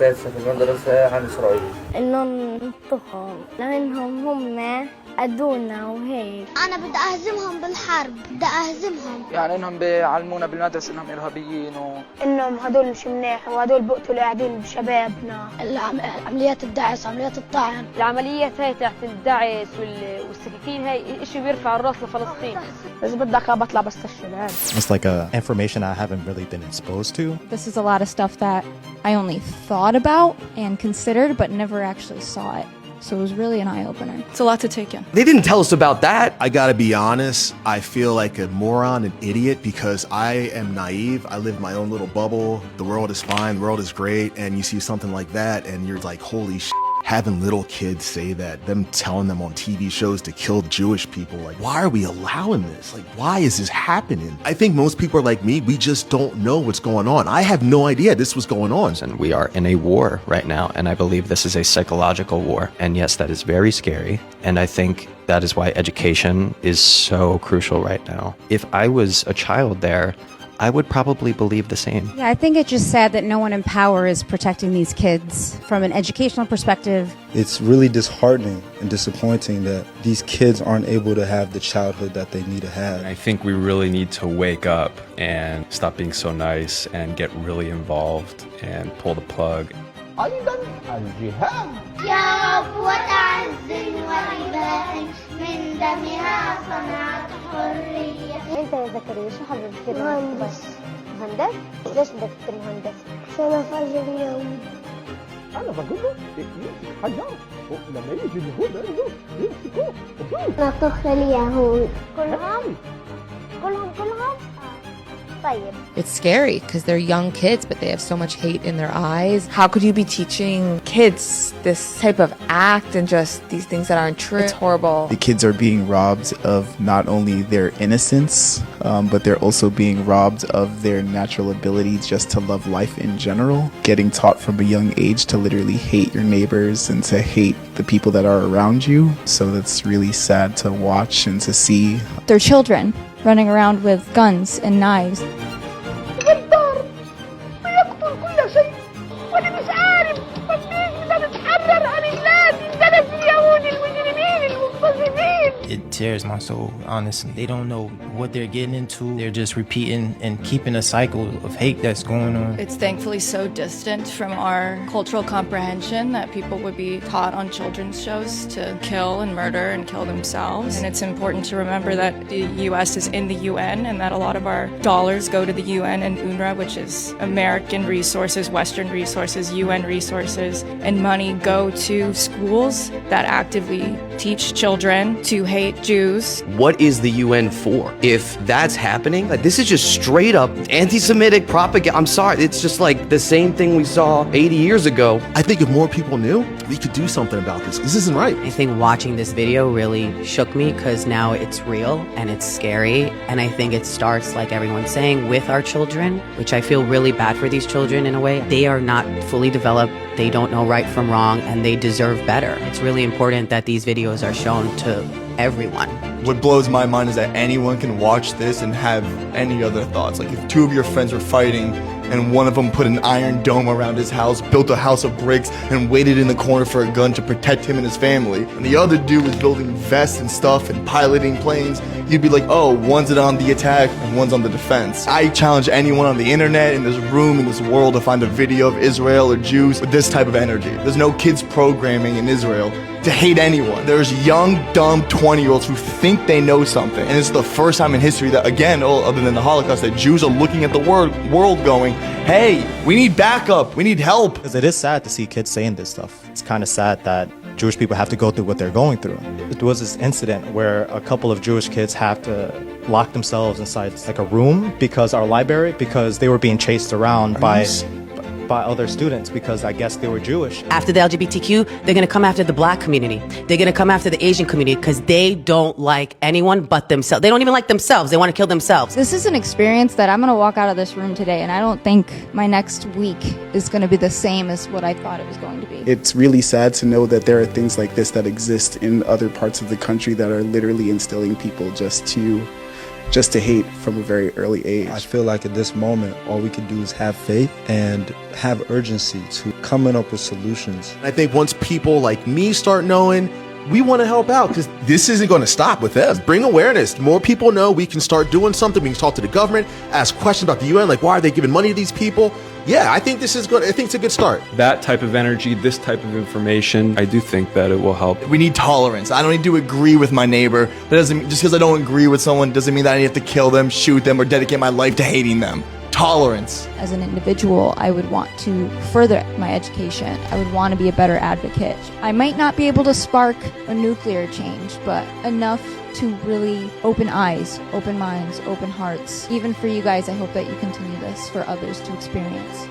السادسة في المدرسة عن إسرائيل. إنهم ننطقهم لأنهم هم أدونا وهيك. أنا بدي أهزمهم بالحرب، بدي أهزمهم. يعني إنهم بيعلمونا بالمدرسة إنهم إرهابيين إنهم هدول مش منيح وهدول بقتلوا قاعدين بشبابنا. عمليات الدعس، عمليات الطعن. العمليات هاي تحت الدعس والسكاكين هاي إشي بيرفع الراس لفلسطين. إذا بدك بطلع بس الشباب. It's like information I haven't really been exposed to. This is a lot of stuff that I only thought about and considered, but never actually saw it. So it was really an eye-opener. It's a lot to take in. They didn't tell us about that. I gotta be honest, I feel like a moron, an idiot, because I am naive. I live my own little bubble. The world is fine, the world is great, and you see something like that and you're like, holy shit. Having little kids say that, them telling them on TV shows to kill Jewish people, like, why are we allowing this? Like, why is this happening? I think most people are like me, we just don't know what's going on. I have no idea this was going on. And we are in a war right now, and I believe this is a psychological war. And yes, that is very scary, and I think that is why education is so crucial right now. If I was a child there, I would probably believe the same. Yeah, I think it's just sad that no one in power is protecting these kids from an educational perspective. It's really disheartening and disappointing that these kids aren't able to have the childhood that they need to have. I think we really need to wake up and stop being so nice and get really involved and pull the plug. أيضا الجهاد. يا رب عز ورباء من دمها صنعت حرية. أنت يا زكريا شو حابب تصير؟ مهندس. مهندس؟ ليش بدك تصير مهندس؟ عشان أفجر اليهود. أنا بقول له يمسك حجر لما يجي اليهود يمسكوه. نطخ اليهود. كلهم؟ كلهم؟ It's scary because they're young kids, but they have so much hate in their eyes. How could you be teaching kids this type of act and just these things that aren't true? It's horrible. The kids are being robbed of not only their innocence, but they're also being robbed of their natural ability just to love life in general. Getting taught from a young age to literally hate your neighbors and to hate the people that are around you. So that's really sad to watch and to see. They're children running around with guns and knives. الدار ويقتل كل شيء وانا مش عارف بدنا نتحرر عن الناس الزلط اليهود المجرمين المنتظمين. It tears my soul, honestly. They don't know what they're getting into. They're just repeating and keeping a cycle of hate that's going on. It's thankfully so distant from our cultural comprehension that people would be taught on children's shows to kill and murder and kill themselves. And it's important to remember that the U.S. is in the UN and that a lot of our dollars go to the UN and UNRWA, which is American resources, Western resources, UN resources, and money go to schools that actively teach children to hate Jews. What is the UN for? If that's happening, like, this is just straight up anti-Semitic propaganda. I'm sorry, it's just like the same thing we saw 80 years ago. I think if more people knew, we could do something about this. This isn't right. I think watching this video really shook me because now it's real and it's scary. And I think it starts, like everyone's saying, with our children, which I feel really bad for these children in a way. They are not fully developed. They don't know right from wrong and they deserve better. It's really important that these videos are shown to everyone. What blows my mind is that anyone can watch this and have any other thoughts. Like if two of your friends were fighting and one of them put an iron dome around his house, built a house of bricks, and waited in the corner for a gun to protect him and his family, and the other dude was building vests and stuff and piloting planes, you'd be like, oh, one's on the attack and one's on the defense. I challenge anyone on the internet, in this room, in this world, to find a video of Israel or Jews with this type of energy. There's no kids programming in Israel to hate anyone. There's young, dumb 20-year-olds who think they know something. And it's the first time in history that, again, other than the Holocaust, that Jews are looking at the world going, hey, we need backup, we need help. Because it is sad to see kids saying this stuff. It's kind of sad that Jewish people have to go through what they're going through. There was this incident where a couple of Jewish kids have to lock themselves inside like a room because they were being chased around by other students because I guess they were Jewish. After the LGBTQ, they're going to come after the black community. They're going to come after the Asian community because they don't like anyone but themselves. They don't even like themselves. They want to kill themselves. This is an experience that I'm going to walk out of this room today, and I don't think my next week is going to be the same as what I thought it was going to be. It's really sad to know that there are things like this that exist in other parts of the country that are literally instilling people just to just to hate from a very early age. I feel like at this moment, all we can do is have faith and have urgency to coming up with solutions. And I think once people like me start knowing, we want to help out because this isn't going to stop with us. Bring awareness. The more people know, we can start doing something. We can talk to the government, ask questions about the UN, like why are they giving money to these people? Yeah, I think this is good. I think it's a good start. That type of energy, this type of information, I do think that it will help. We need tolerance. I don't need to agree with my neighbor. That doesn't, just because I don't agree with someone doesn't mean that I have to kill them, shoot them, or dedicate my life to hating them. Tolerance. As an individual, I would want to further my education. I would want to be a better advocate. I might not be able to spark a nuclear change, but enough to really open eyes, open minds, open hearts. Even for you guys, I hope that you continue this for others to experience.